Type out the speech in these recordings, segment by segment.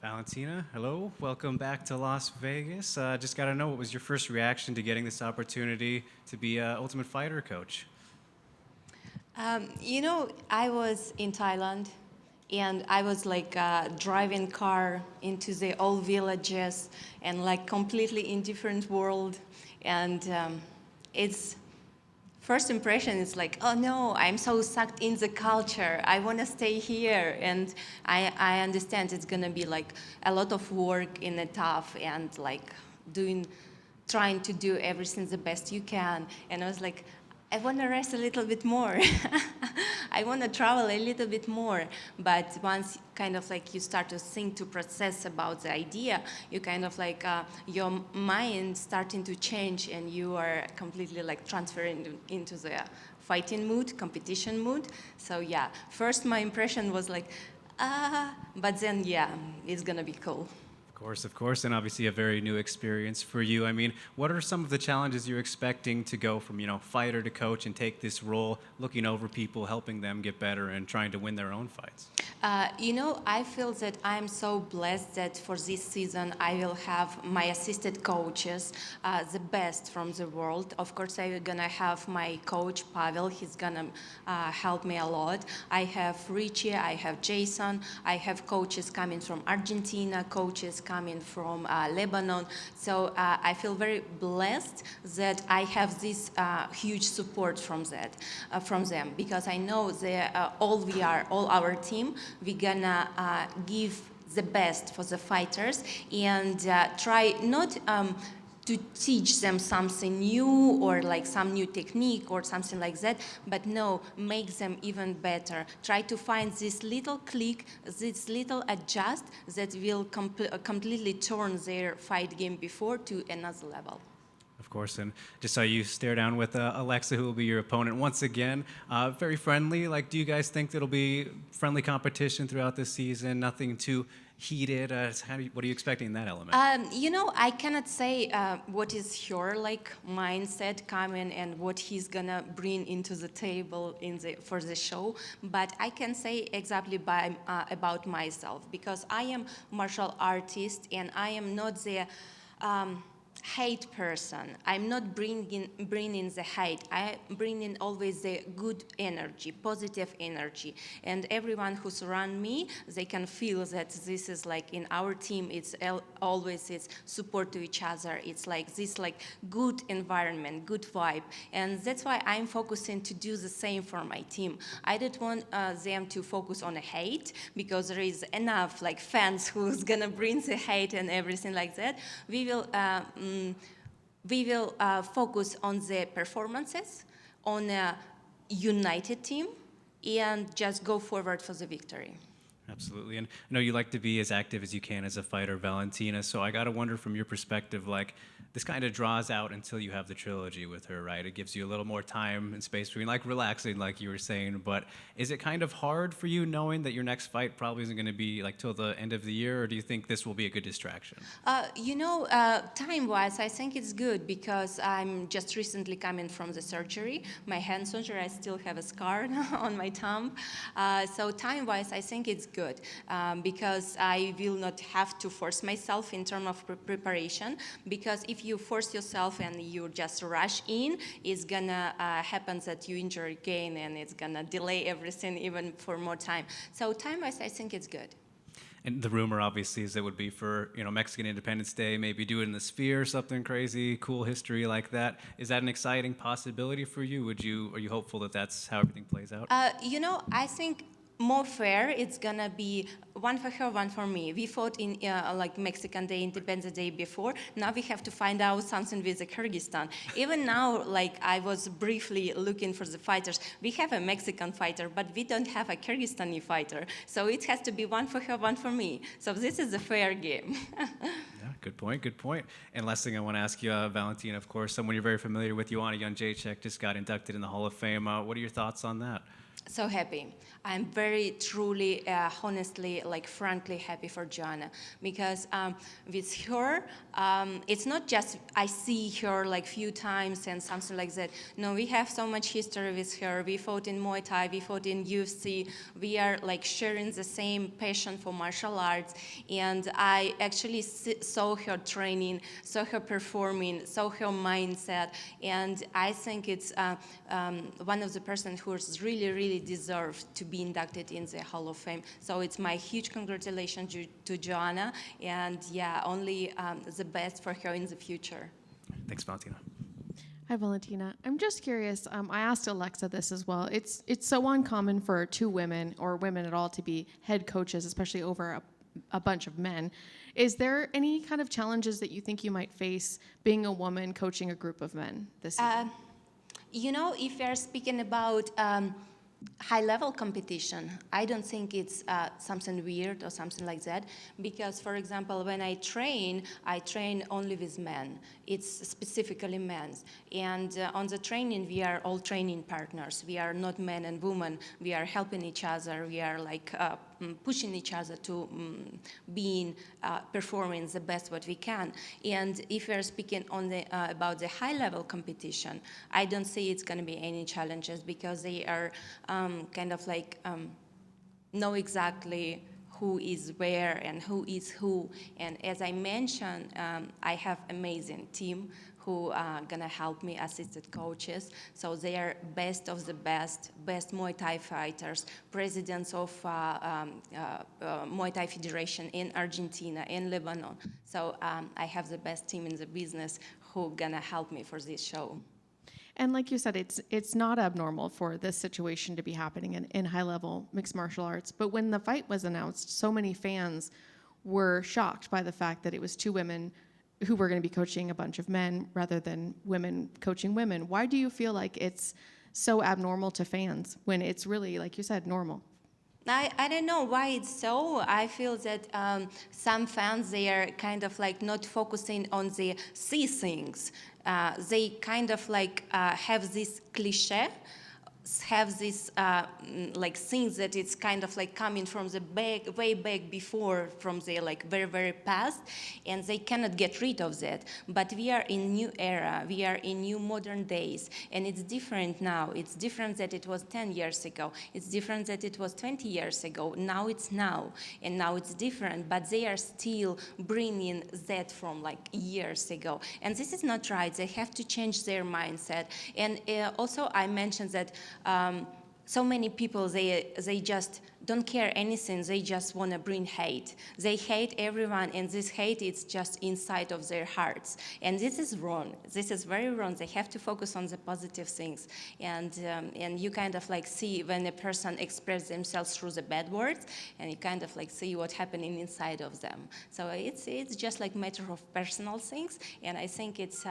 Valentina, hello. Welcome back to Las Vegas. Just got to know, what was your first reaction to getting this opportunity to be Ultimate Fighter coach? I was in Thailand and I was like driving car into the old villages and like completely in different world. And it's first impression is like, oh no, I'm so sucked in the culture. I want to stay here. And I understand it's going to be like a lot of work in the tough and like trying to do everything the best you can. And I was like, I want to rest a little bit more. I want to travel a little bit more. But once kind of like you start to think, to process about the idea, you kind of like your mind starting to change and you are completely like transferring into the fighting mood, competition mood. So yeah, first my impression was like, but then yeah, it's gonna be cool. Of course, and obviously a very new experience for you. I mean, what are some of the challenges you're expecting to go from, fighter to coach and take this role, looking over people, helping them get better and trying to win their own fights? I feel that I'm so blessed that for this season I will have my assistant coaches, the best from the world. Of course, I'm gonna have my coach Pavel. He's gonna help me a lot. I have Richie, I have Jason, I have coaches coming from Argentina, coaches coming from Lebanon. So I feel very blessed that I have this huge support from them, because I know that all our team, we're gonna give the best for the fighters and try not to teach them something new or like some new technique or something like that, but no, make them even better. Try to find this little click, this little adjust that will completely turn their fight game before to another level. Of course, and just saw you stare down with Alexa, who will be your opponent once again. Very friendly. Like, do you guys think it'll be friendly competition throughout this season? Nothing too heated. What are you expecting in that element? I cannot say what is her like mindset coming and what he's gonna bring into the table for the show, but I can say exactly about myself, because I am martial artist and I am not the hate person. I'm not bringing the hate. I bring in always the good energy, positive energy. And everyone who surround me, they can feel that this is like in our team, it's always it's support to each other. It's like this like good environment, good vibe. And that's why I'm focusing to do the same for my team. I don't want them to focus on a hate, because there is enough like fans who's gonna bring the hate and everything like that. We will focus on the performances, on a united team, and just go forward for the victory. Absolutely. And I know you like to be as active as you can as a fighter, Valentina. So I got to wonder, from your perspective, like, this kind of draws out until you have the trilogy with her, right? It gives you a little more time and space between, like, relaxing, like you were saying. But is it kind of hard for you knowing that your next fight probably isn't going to be like till the end of the year, or do you think this will be a good distraction? Time-wise, I think it's good, because I'm just recently coming from the surgery, my hand surgery. I still have a scar on my thumb. So time-wise, I think it's good, because I will not have to force myself in terms of preparation, because if you force yourself and you just rush in, it's gonna happen that you injure again, and it's gonna delay everything even for more time. So time-wise, I think it's good. And the rumor, obviously, is it would be for Mexican Independence Day, maybe do it in the Sphere, something crazy, cool history like that. Is that an exciting possibility for you? Are you hopeful that that's how everything plays out? I think more fair, it's gonna be one for her, one for me. We fought in like Mexican Day, Independence Day before. Now we have to find out something with the Kyrgyzstan. Even now, like I was briefly looking for the fighters. We have a Mexican fighter, but we don't have a Kyrgyzstani fighter. So it has to be one for her, one for me. So this is a fair game. Yeah, good point, good point. And last thing I want to ask you, Valentina, of course, someone you're very familiar with, Joanna Jędrzejczyk, just got inducted in the Hall of Fame. What are your thoughts on that? So happy. I'm very truly, honestly, like frankly happy for Joanna because with her, it's not just I see her like few times and something like that. No, we have so much history with her. We fought in Muay Thai, we fought in UFC. We are like sharing the same passion for martial arts. And I actually saw her training, saw her performing, saw her mindset. And I think it's one of the persons who is really, really deserved to be inducted in the Hall of Fame. So it's my huge congratulations to Joanna, and yeah, only the best for her in the future. Thanks, Valentina. Hi, Valentina. I'm just curious. I asked Alexa this as well. It's so uncommon for two women or women at all to be head coaches, especially over a bunch of men. Is there any kind of challenges that you think you might face being a woman coaching a group of men this season? You know, if you're speaking about high-level competition, I don't think it's something weird or something like that, because, for example, when I train only with men. It's specifically men's. And on the training, we are all training partners. We are not men and women. We are helping each other. We are like pushing each other to performing the best what we can. And if we are speaking on about the high-level competition, I don't see it's going to be any challenges because they are kind of like know exactly who is where and who is who. And as I mentioned, I have amazing team who are gonna help me, assisted coaches. So they are best of the best Muay Thai fighters, presidents of Muay Thai Federation in Argentina, in Lebanon. So I have the best team in the business who gonna help me for this show. And like you said, it's not abnormal for this situation to be happening in high-level mixed martial arts. But when the fight was announced, so many fans were shocked by the fact that it was two women who were going to be coaching a bunch of men rather than women coaching women. Why do you feel like it's so abnormal to fans when it's really, like you said, normal? I don't know why it's so. I feel that some fans, they are kind of like not focusing on the see things. They kind of like have this cliche, have this like things that it's kind of like coming from the way back before, from the like very, very past, and they cannot get rid of that. But we are in new era, we are in new modern days, and it's different now. It's different that it was 10 years ago. It's different that it was 20 years ago. Now it's now, and now it's different, but they are still bringing that from like years ago. And this is not right. They have to change their mindset. And also I mentioned that so many people, they just don't care anything. They just want to bring hate. They hate everyone, and this hate is just inside of their hearts. And this is wrong. This is very wrong. They have to focus on the positive things. And you kind of like see when a person expresses themselves through the bad words, and you kind of like see what's happening inside of them. So it's just like matter of personal things. And I think it's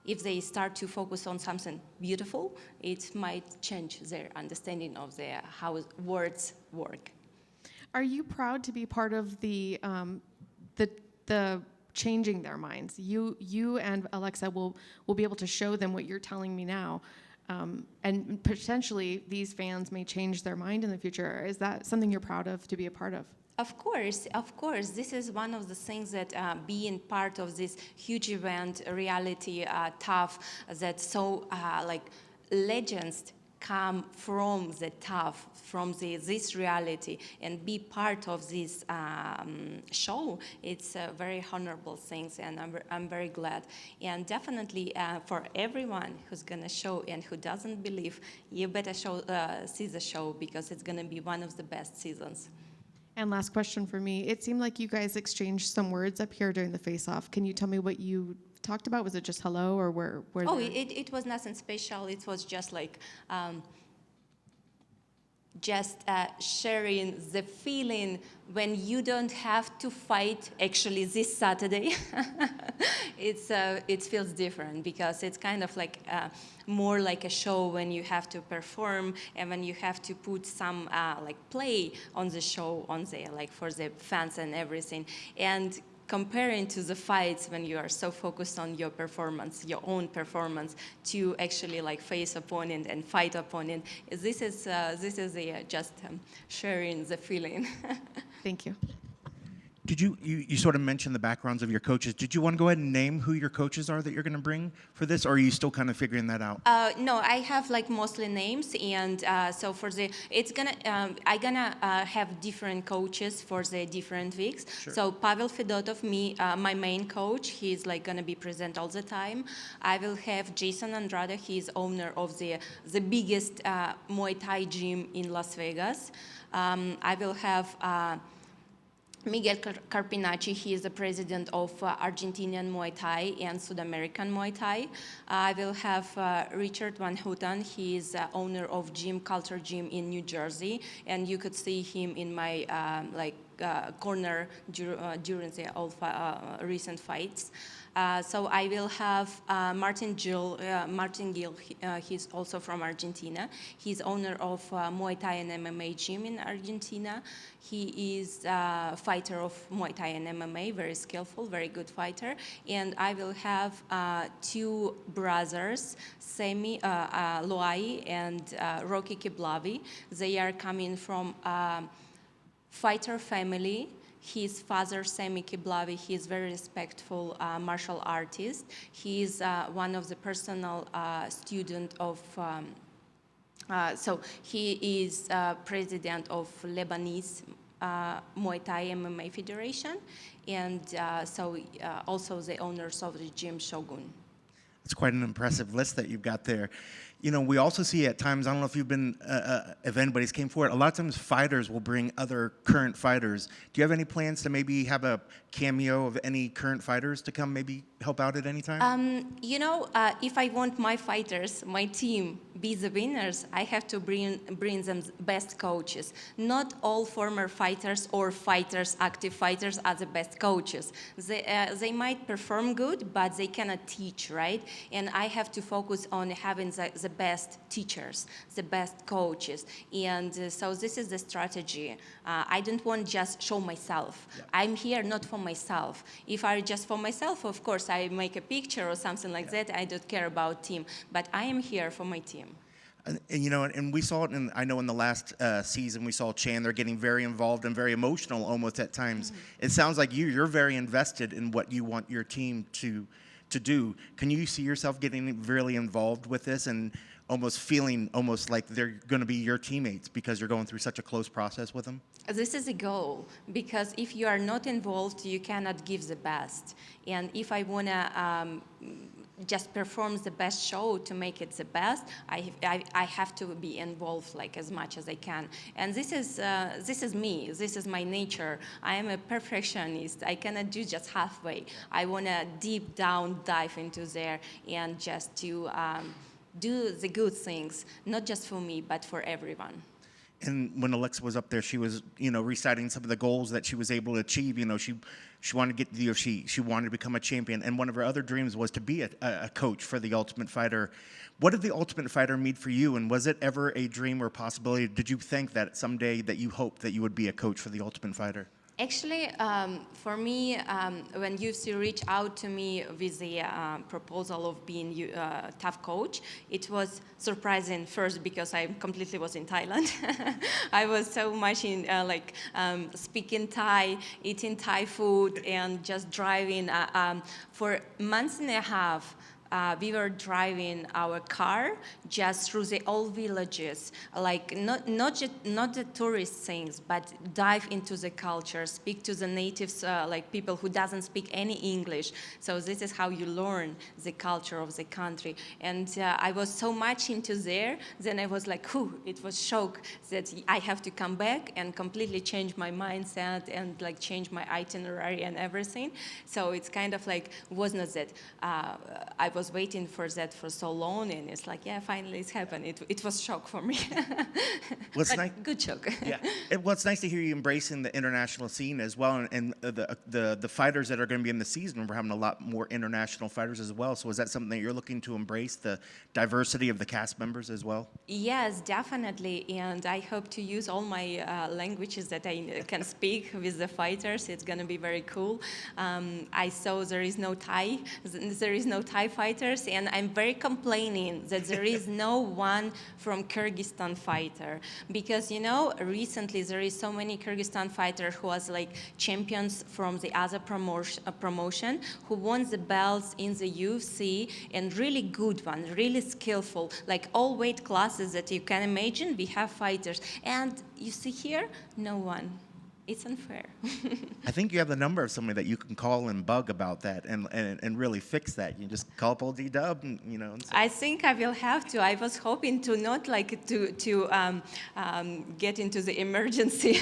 if they start to focus on something beautiful, it might change their understanding of how words work. Are you proud to be part of the changing their minds? You and Alexa will be able to show them what you're telling me now, and potentially these fans may change their mind in the future. Is that something you're proud of to be a part of? Of course. This is one of the things that being part of this huge event, reality, TUF, that so like legends come from the TUF, from this reality, and be part of this show. It's a very honorable thing, and I'm very glad. And definitely for everyone who's gonna show and who doesn't believe, you better see the show, because it's gonna be one of the best seasons. And last question for me. It seemed like you guys exchanged some words up here during the face-off. Can you tell me what you talked about? Was it just hello, or where? Oh, it was nothing special. It was just like sharing the feeling when you don't have to fight actually this Saturday. It feels different, because it's kind of like more like a show when you have to perform and when you have to put some like play on the show, on there, like for the fans and everything. And comparing to the fights when you are so focused on your performance, your own performance, to actually like face opponent and fight opponent. This is just sharing the feeling. Thank you. Did you sort of mentioned the backgrounds of your coaches. Did you want to go ahead and name who your coaches are that you're going to bring for this, or are you still kind of figuring that out? No, I have like mostly names, and so for the I gonna have different coaches for the different weeks. Sure. So Pavel Fedotov, my main coach, he's like gonna be present all the time. I will have Jason Andrade, he's owner of the biggest Muay Thai gym in Las Vegas. I will have Miguel Carpinacci, he is the president of Argentinian Muay Thai and South American Muay Thai. I will have Richard Van Houten, he is owner of Culture Gym in New Jersey, and you could see him in my corner during the recent fights. So I will have Martin Gill, he's also from Argentina. He's owner of Muay Thai and MMA gym in Argentina. He is a fighter of Muay Thai and MMA, very skillful, very good fighter. And I will have two brothers, Semi Loai and Rocky Kiblavi. They are coming from fighter family. His father, Semi Kiblavi, he is very respectful martial artist. He is one of the personal student of, so he is president of Lebanese Muay Thai MMA Federation, and also the owners of the gym Shogun. It's quite an impressive list that you've got there. You know, we also see at times, I don't know if you've been, if anybody's came forward, a lot of times fighters will bring other current fighters. Do you have any plans to maybe have a cameo of any current fighters to come maybe help out at any time? You know, if I want my fighters, my team, be the winners, I have to bring them best coaches. Not all former fighters or fighters, active fighters, are the best coaches. They might perform good, but they cannot teach, right? And I have to focus on having the best teachers, the best coaches. And so this is the strategy. I don't want just show myself. Yeah. I'm here not for myself. If I just for myself, of course, I make a picture or something like that. I don't care about team. But I am here for my team. And you know, and we saw it, I know in the last season, we saw Chandler getting very involved and very emotional almost at times. Mm-hmm. It sounds like you're very invested in what you want your team to do. Can you see yourself getting really involved with this and almost feeling almost like they're going to be your teammates because you're going through such a close process with them? This is a goal, because if you are not involved, you cannot give the best. And if I want to just perform the best show to make it the best, I have to be involved like as much as I can. And this is me. This is my nature. I am a perfectionist. I cannot do just halfway. I want to deep down dive into there and just to do the good things, not just for me, but for everyone. And when Alexa was up there, she was, you know, reciting some of the goals that she was able to achieve. You know, she wanted to get to the UFC. She wanted to become a champion. And one of her other dreams was to be a coach for the Ultimate Fighter. What did the Ultimate Fighter mean for you? And was it ever a dream or possibility? Did you think that someday that you hoped that you would be a coach for the Ultimate Fighter? Actually, for me, when UFC reached out to me with the proposal of being a TUF coach, it was surprising first because I completely was in Thailand. I was so much in speaking Thai, eating Thai food, and just driving. For months and a half, we were driving our car just through the old villages, like not the tourist things, but dive into the culture, speak to the natives, like people who doesn't speak any English. So this is how you learn the culture of the country. And I was so much into there, then I was like, whew, it was shock that I have to come back and completely change my mindset and like change my itinerary and everything. So it's kind of like, was not that I was was waiting for that for so long, and it's like, yeah, finally it's happened. It was shock for me. What's But nice? good shock. Yeah. Well, it's nice to hear you embracing the international scene as well, and the fighters that are going to be in the season. We're having a lot more international fighters as well. So is that something that you're looking to embrace, the diversity of the cast members as well? Yes, definitely, and I hope to use all my languages that I can speak with the fighters. It's going to be very cool. I saw there is no Thai fighters, and I'm very complaining that there is no one from Kyrgyzstan fighter, because recently there is so many Kyrgyzstan fighter who was like champions from the other promotion who won the belts in the UFC, and really good one, really skillful, like all weight classes that you can imagine. We have fighters, and you see here, no one. It's unfair. I think you have the number of somebody that you can call and bug about that and really fix that. You just call Paul D-Dub, and, and say, I think I will have to. I was hoping to not like to get into the emergency,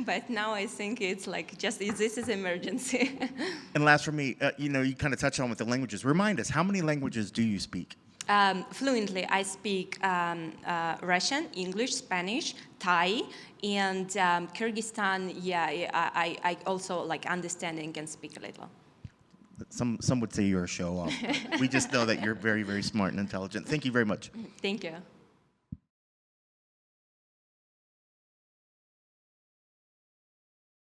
but now I think it's like just this is emergency. And last for me, you kind of touched on with the languages. Remind us, how many languages do you speak? Fluently, I speak Russian, English, Spanish, Thai, and Kyrgyzstan. Yeah, I also like understanding and speak a little. Some would say you're a show off. We just know that you're very, very smart and intelligent. Thank you very much. Thank you.